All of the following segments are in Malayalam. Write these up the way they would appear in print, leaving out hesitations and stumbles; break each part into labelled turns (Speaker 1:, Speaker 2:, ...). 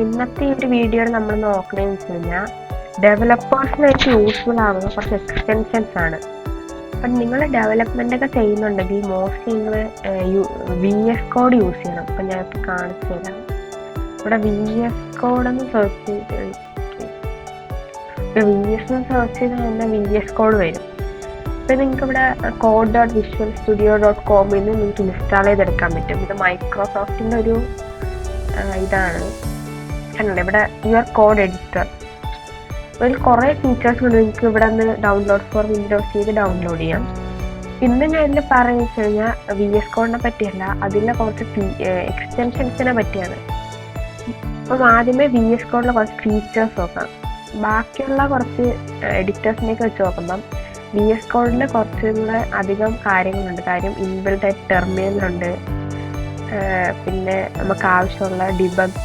Speaker 1: ഇന്നത്തെ ഈ ഒരു വീഡിയോയിൽ നമ്മൾ നോക്കണമെന്ന് വെച്ച് കഴിഞ്ഞാൽ ഡെവലപ്പേഴ്സിനായിട്ട് യൂസ്ഫുൾ ആവുന്ന കുറച്ച് എക്സ്റ്റൻഷൻസ് ആണ്. അപ്പം നിങ്ങൾ ഡെവലപ്മെൻ്റ് ഒക്കെ ചെയ്യുന്നുണ്ടെങ്കിൽ മോസ്റ്റ്ലി നിങ്ങൾ VS കോഡ് യൂസ് ചെയ്യണം. അപ്പം ഞാൻ ഇപ്പോൾ കാണിച്ചു തരാം. ഇവിടെ VS കോഡ് എന്ന് സെർച്ച് ചെയ്ത് VS എന്ന് സെർച്ച് ചെയ്ത് കഴിഞ്ഞാൽ VS കോഡ് വരും. ഇപ്പം നിങ്ങൾക്ക് ഇവിടെ code.visualstudio.com നിങ്ങൾക്ക് ഇൻസ്റ്റാൾ ചെയ്തെടുക്കാൻ പറ്റും. ഇത് മൈക്രോസോഫ്റ്റിൻ്റെ ഒരു ഇതാണ് കണ്ടത്. ഇവിടെ യുവർ കോഡ് എഡിറ്റർ അതിൽ കുറേ ഫീച്ചേഴ്സ് ഉണ്ട്. നിങ്ങൾക്ക് ഇവിടെ നിന്ന് ഡൗൺലോഡ് ഫോർ വിൻഡോസ് ചെയ്ത് ഡൗൺലോഡ് ചെയ്യാം. ഇന്ന് ഞാൻ ഇതിൽ പറയുന്നത് വെച്ച് കഴിഞ്ഞാൽ VS കോഡിനെ പറ്റിയല്ല, അതിലെ കുറച്ച് എക്സ്റ്റൻഷൻസിനെ പറ്റിയാണ്. അപ്പം ആദ്യമേ VS കോഡിലെ കുറച്ച് ഫീച്ചേഴ്സ് നോക്കാം. ബാക്കിയുള്ള കുറച്ച് എഡിറ്റേഴ്സിനെയൊക്കെ വെച്ച് നോക്കുമ്പം VS കോഡിൽ കുറച്ചും കൂടെ അധികം കാര്യങ്ങളുണ്ട്. കാര്യം ഇൻബിൽഡ് ആയിട്ട് ടെർമിനലുണ്ട്, പിന്നെ നമുക്ക് ആവശ്യമുള്ള ഡിബഗ്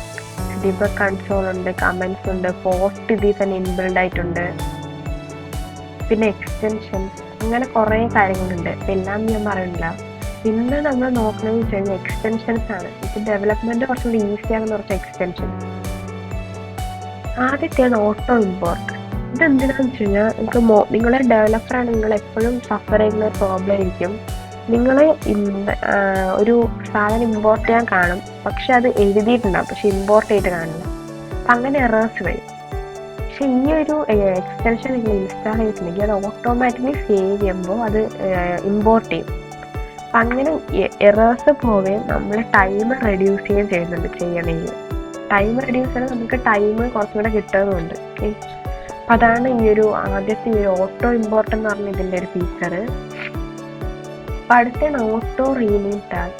Speaker 1: കൺസോൾ ഉണ്ട്, കമൻസ് ഉണ്ട്, പോസ്റ്റ് ഇതിൽ തന്നെ ഇൻബിൽഡ് ആയിട്ടുണ്ട്, പിന്നെ എക്സ്റ്റൻഷൻസ്, അങ്ങനെ കുറേ കാര്യങ്ങളുണ്ട്. ഇപ്പം എല്ലാം ഞാൻ പറയുന്നില്ല. ഇന്ന് നമ്മൾ നോക്കണമെന്ന് വെച്ച് കഴിഞ്ഞാൽ എക്സ്റ്റൻഷൻസ് ആണ്. ഇപ്പം ഡെവലപ്മെൻറ്റ് കുറച്ചുകൂടി ഈസി ആകുന്ന കുറച്ച് എക്സ്റ്റൻഷൻസ്. ആദ്യത്തെയാണ് ഓട്ടോ ഇമ്പോർട്ട്. ഇതെന്തിനാന്ന് വെച്ച് കഴിഞ്ഞാൽ നിങ്ങൾക്ക് നിങ്ങളൊരു ഡെവലപ്പറാണ്, നിങ്ങൾ എപ്പോഴും സഫർ ചെയ്യുന്ന പ്രോബ്ലം ആയിരിക്കും. നിങ്ങൾ ഒരു സാധനം ഇമ്പോർട്ട് ചെയ്യാൻ കാണും, പക്ഷെ അത് എഴുതിയിട്ടുണ്ടാവും, പക്ഷെ ഇമ്പോർട്ട് ചെയ്ത് കാണില്ല. അപ്പം അങ്ങനെ എറേഴ്സ് വരും. പക്ഷെ ഈ ഒരു എക്സ്റ്റൻഷൻ നിങ്ങൾ ഇൻസ്റ്റാൾ ചെയ്തിട്ടുണ്ടെങ്കിൽ അത് ഓട്ടോമാറ്റിക്കലി സേവ് ചെയ്യുമ്പോൾ അത് ഇമ്പോർട്ട് ചെയ്യും. അപ്പം അങ്ങനെ എറേഴ്സ് പോവുകയും നമ്മൾ ടൈം റെഡ്യൂസ് ചെയ്യുകയും ചെയ്യുന്നുണ്ട്. ചെയ്യണമെങ്കിൽ ടൈം റെഡ്യൂസ് ചെയ്താൽ നമുക്ക് ടൈം കുറച്ചും കൂടെ കിട്ടുന്നുണ്ട്. ഓക്കെ, അപ്പം അതാണ് ഈ ഒരു ആദ്യത്തെ ഈ ഒരു ഓട്ടോ ഇമ്പോർട്ട് എന്ന് പറഞ്ഞ ഇതിൻ്റെ ഒരു ഫീച്ചർ. അപ്പം അടുത്താണ് ഓട്ടോ റീനെയിം ടാഗ്.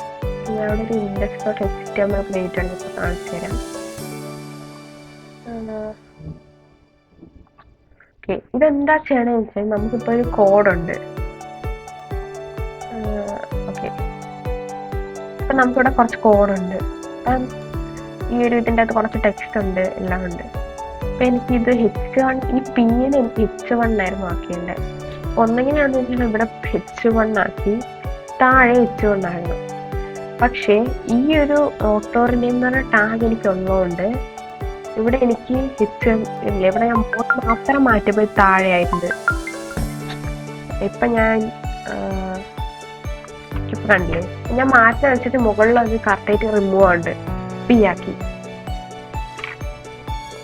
Speaker 1: ഞാൻ അവിടെ ഒരു index.html ക്രിയേറ്റ് ആണ് കാണിച്ചു തരാം. ഓക്കെ, ഇതെന്താ ചെയ്യണമെന്ന് വെച്ചാൽ നമുക്കിപ്പോൾ ഒരു കോഡുണ്ട്. ഓക്കെ, അപ്പം നമുക്കിവിടെ കുറച്ച് കോഡുണ്ട്. അപ്പം ഈ ഒരു ഇതിൻ്റെ അകത്ത് കുറച്ച് ടെക്സ്റ്റ് ഉണ്ട്, എല്ലാം ഉണ്ട്. അപ്പം എനിക്കിത് H1, ഈ P-നെ എനിക്ക് H1 ആയിരുന്നു ആക്കിയേണ്ടത്. ഒന്നെങ്ങനെയാണെന്ന് വെച്ചാൽ ഇവിടെ H1 ആക്കി, താഴെ H1 ആയിരുന്നു. പക്ഷേ ഈ ഒരു ഓട്ടോ റീനെയിം എന്ന് പറഞ്ഞ ടാഗ് എനിക്കുള്ളതുകൊണ്ട് ഇവിടെ എനിക്ക് H1 ഇല്ല. ഇവിടെ ഞാൻ മാത്രം മാറ്റിയപ്പോൾ താഴെ ആയിട്ടുണ്ട്. ഇപ്പം ഞാൻ ഇപ്പം കണ്ടില്ലേ, ഞാൻ മാറ്റി വെച്ചിട്ട് മുകളിൽ അത് കറക്റ്റായിട്ട് റിമൂവ് ആവുന്നുണ്ട്. P ആക്കി.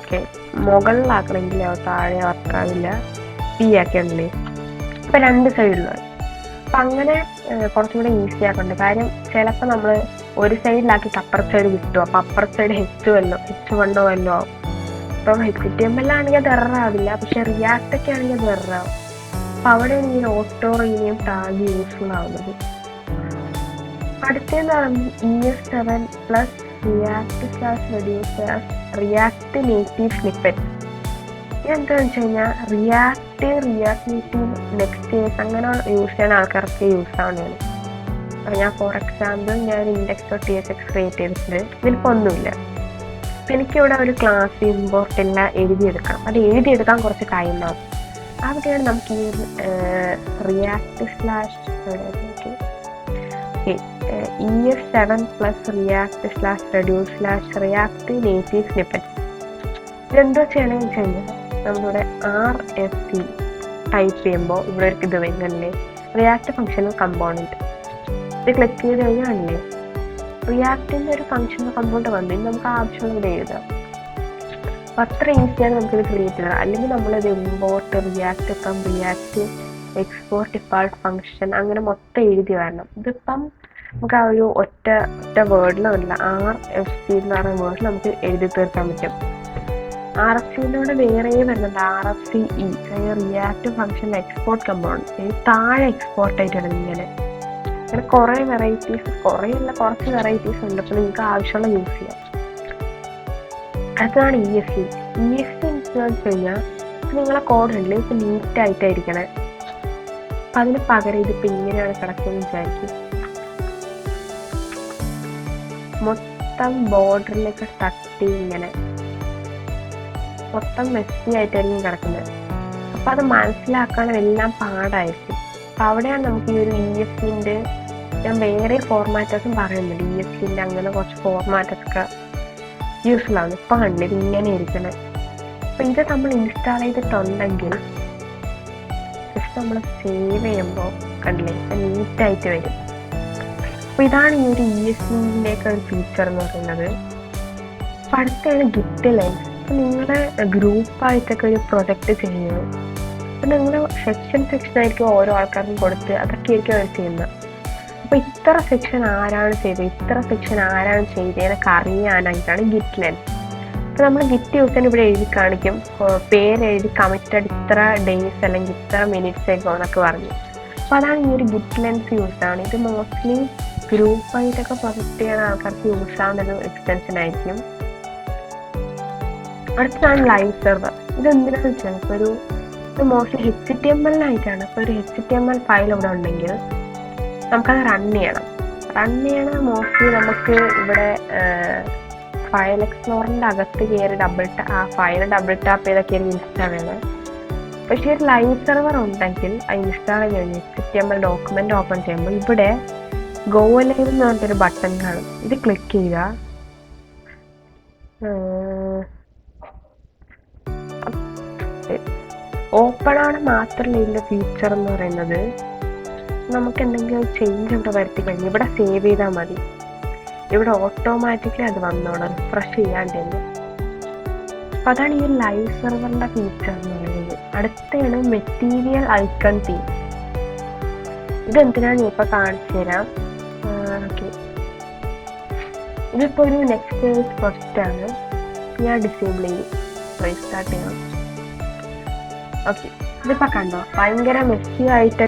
Speaker 1: ഓക്കെ, മുകളിലാക്കണമെങ്കിൽ താഴെ വർക്കാവില്ല. P ആക്കിയുണ്ടല്ലേ. ഇപ്പം രണ്ട് സൈഡിലാണ്. അപ്പം അങ്ങനെ കുറച്ചും കൂടെ ഈസി ആക്കുന്നുണ്ട്. കാര്യം ചിലപ്പോൾ നമ്മൾ ഒരു സൈഡിലാക്കിയിട്ട് അപ്പുറത്തെ സൈഡ് കിട്ടും. അപ്പം അപ്പുറത്തെ സൈഡ് H1 വല്ലോ ആവും. ഇപ്പം HTML ആണെങ്കിൽ അത് എററാവില്ല, പക്ഷെ റിയാക്ട് ഒക്കെ ആണെങ്കിൽ അത് എററാവും. അപ്പം അവിടെയാണ് ഈ ഓട്ടോ റീനെയിം ടാഗ് യൂസ്ഫുൾ ആവുന്നത്. അടുത്തതെന്ന് പറയുമ്പോൾ ES7 plus react native snippet. ഇതെന്താണെന്ന് വെച്ച് കഴിഞ്ഞാൽ റിയാക്ട് നേറ്റീവ് നെക്സ്റ്റ് അങ്ങനെ യൂസ് ചെയ്യുന്ന ആൾക്കാർക്ക് യൂസ് ആവുന്നതാണ്. ഞാൻ ഫോർ എക്സാമ്പിൾ ഞാൻ index.tsx ക്രിയേറ്റ് ചെയ്തിട്ടുണ്ട്. ഇതിലിപ്പോൾ ഒന്നുമില്ല. അപ്പം എനിക്കിവിടെ ഒരു ക്ലാസ് ഇമ്പോർട്ട് എല്ലാം എഴുതിയെടുക്കണം. അത് എഴുതിയെടുക്കാൻ കുറച്ച് ടൈം ആവും. അവിടെയാണ് നമുക്ക് ഈ react slash ES7 plus react native snippet. ഇതെന്തോ ചെയ്യണമെന്ന് വെച്ച് കഴിഞ്ഞാൽ നമ്മളിവിടെ RFC ടൈപ്പ് ചെയ്യുമ്പോൾ ഇവിടെ ഒരു ഇത് വരുന്നല്ലേ, റിയാക്ട് ഫംഗ്ഷണൽ കമ്പോണൻറ്റ്. ഇത് ക്ലിക്ക് ചെയ്ത് കഴിഞ്ഞാലല്ലേ റിയാക്ടിൻ്റെ ഒരു ഫംഗ്ഷണൽ കമ്പോണൻറ്റ് വന്നു. നമുക്ക് ആവശ്യമുള്ള ഇവിടെ എഴുതാം. അപ്പം അത്ര ഈസിയാണ് നമുക്കിത് ക്രിയേറ്റ് ചെയ്തത്. അല്ലെങ്കിൽ നമ്മളിത് import react export default function അങ്ങനെ മൊത്തം എഴുതി വരണം. ഇതിപ്പം നമുക്ക് ആ ഒരു ഒറ്റ വേർഡിലോ ഇല്ല, RFC എന്ന് പറയുന്ന വേർഡിൽ നമുക്ക് എഴുതി തീർക്കാൻ പറ്റും. RFCയിലൂടെ വേറെ വരുന്നുണ്ട്, RFCE react function export component. താഴെ എക്സ്പോർട്ട് ആയിട്ട് വരുന്നത് ഇങ്ങനെ കുറേ വെറൈറ്റീസ്, കുറേ അല്ല കുറച്ച് വെറൈറ്റീസ് ഉണ്ട്. അപ്പോൾ നിങ്ങൾക്ക് ആവശ്യമുള്ള യൂസ് ചെയ്യാം. അതാണ് ESC എന്ന് വെച്ച് കഴിഞ്ഞാൽ നിങ്ങളെ കോഡുണ്ട് ഇപ്പം നീറ്റായിട്ടായിരിക്കണേ. അപ്പം അതിന് പകരം ഇതിപ്പോൾ ഇങ്ങനെയാണ് കിടക്കുന്നത് വിചാരിക്കും. മൊത്തം ബോർഡറിലേക്ക് തട്ടി ഇങ്ങനെ മൊത്തം മെസ്സി ആയിട്ടായിരിക്കും കിടക്കുന്നത്. അപ്പം അത് മനസ്സിലാക്കാൻ എല്ലാം പാടായിരിക്കും. അപ്പം അവിടെയാണ് നമുക്ക് ഈ ഒരു ESCൻ്റെ ഞാൻ വേറെ ഫോർമാറ്റേഴ്സും പറയുന്നുണ്ട്. ESCൻ്റെ അങ്ങനെ കുറച്ച് ഫോർമാറ്റൊക്കെ യൂസ്ഫുൾ ആണ്. ഇപ്പം കണ്ടിത് ഇങ്ങനെ ഇരിക്കണേ. അപ്പം ഇത് നമ്മൾ ഇൻസ്റ്റാൾ ചെയ്തിട്ടുണ്ടെങ്കിൽ ജസ്റ്റ് നമ്മൾ സേവ് ചെയ്യുമ്പോൾ കണ്ടില്ലേ ഇപ്പം നീറ്റായിട്ട് വരും. അപ്പോൾ ഇതാണ് ഈ ഒരു ESLinkiൻ്റെ ഒക്കെ ഒരു ഫീച്ചർ എന്ന് പറയുന്നത്. അപ്പം അടുത്താണ് ഗിറ്റ് ലെൻസ്. അപ്പം നിങ്ങൾ ഗ്രൂപ്പായിട്ടൊക്കെ ഒരു പ്രൊജക്റ്റ് ചെയ്യുന്നത്, അപ്പം നിങ്ങൾ സെക്ഷനായിരിക്കും ഓരോ ആൾക്കാർക്കും കൊടുത്ത് അതൊക്കെ ആയിരിക്കും അവർ ചെയ്യുന്നത്. അപ്പോൾ ഇത്ര സെക്ഷൻ ആരാണ് ചെയ്തത്, ഇത്ര സെക്ഷൻ ആരാണ് ചെയ്തതെന്നൊക്കെ അറിയാനായിട്ടാണ് ഗിറ്റ് ലെൻസ്. അപ്പോൾ നമ്മൾ ഗിറ്റ് യൂസ് ചെയ്യാൻ ഇവിടെ എഴുതി കാണിക്കും, പേരെഴുതി കമ്മിറ്റഡ് ഇത്ര ഡേയ്സ് അല്ലെങ്കിൽ ഇത്ര മിനിറ്റ്സ് ആയിക്കോ എന്നൊക്കെ പറഞ്ഞു. അപ്പോൾ അതാണ് ഈ ഒരു ഗിറ്റ് ലെൻസ് യൂസ് ആണ്. ഇത് മോസ്റ്റ്ലി ഗ്രൂപ്പായിട്ടൊക്കെ പ്രൊജക്റ്റ് ചെയ്യുന്ന ആൾക്കാർക്ക് യൂസ് ആവുന്ന ഒരു എക്സ്റ്റൻഷൻ ആയിരിക്കും. അടുത്തതാണ് ലൈവ് സെർവർ. ഇതെന്തിനാണെന്ന് വെച്ചാൽ ഇപ്പോൾ ഇത് മോസ്റ്റ്ലി HTML-ആയിട്ടാണ്. അപ്പോൾ ഒരു HTML ഫയൽ ഇവിടെ ഉണ്ടെങ്കിൽ നമുക്കത് റൺ ചെയ്യണം. മോസ്റ്റ്ലി നമുക്ക് ഇവിടെ ഫയൽ എക്സ്പ്ലോറിൻ്റെ അകത്ത് കയറി ആ ഫയൽ ഡബിൾ ടാപ്പ് ചെയ്തൊക്കെ ഇൻസ്റ്റാൾ ചെയ്യണം. പക്ഷേ ഒരു ലൈവ് സെർവർ ഉണ്ടെങ്കിൽ അത് ഇൻസ്റ്റാൾ ചെയ്ത് കഴിഞ്ഞ് HTML ഡോക്യുമെൻ്റ് ഓപ്പൺ ചെയ്യുമ്പോൾ ഇവിടെ ഗോ ലൈവ് എന്ന് പറഞ്ഞിട്ടൊരു ബട്ടൺ കാണും. ഇത് ക്ലിക്ക് ചെയ്യുക. ഓപ്പൺ ആണ് മാത്രമല്ല ഇതിൻ്റെ ഫീച്ചർ എന്ന് പറയുന്നത്, നമുക്ക് എന്തെങ്കിലും ചേഞ്ച് ഇവിടെ വരുത്തി കഴിഞ്ഞ് ഇവിടെ സേവ് ചെയ്താൽ മതി. ഇവിടെ ഓട്ടോമാറ്റിക്കലി അത് വന്നോളാം, റിഫ്രഷ് ചെയ്യാണ്ട് തന്നെ. അപ്പോൾ അതാണ് ഈ ലൈവ് സെർവറിൻ്റെ ഫീച്ചർ എന്ന് പറയുന്നത്. അടുത്താണ് മെറ്റീരിയൽ ഐക്കൺ തീം. ഇതെന്തിനാണ് ഞാൻ ഇപ്പോൾ കാണിച്ചു തരാം. ഓക്കെ, ഇതിപ്പോൾ ഒരു നെക്സ്റ്റ് പ്രൊജക്റ്റാണ്. ഞാൻ ഡിസേബിൾ ചെയ്യും, റീസ്റ്റാർട്ട് ചെയ്യണം. ഓക്കെ, ഇതിപ്പോൾ കണ്ടോ ഭയങ്കര മെസ്സി ആയിട്ട്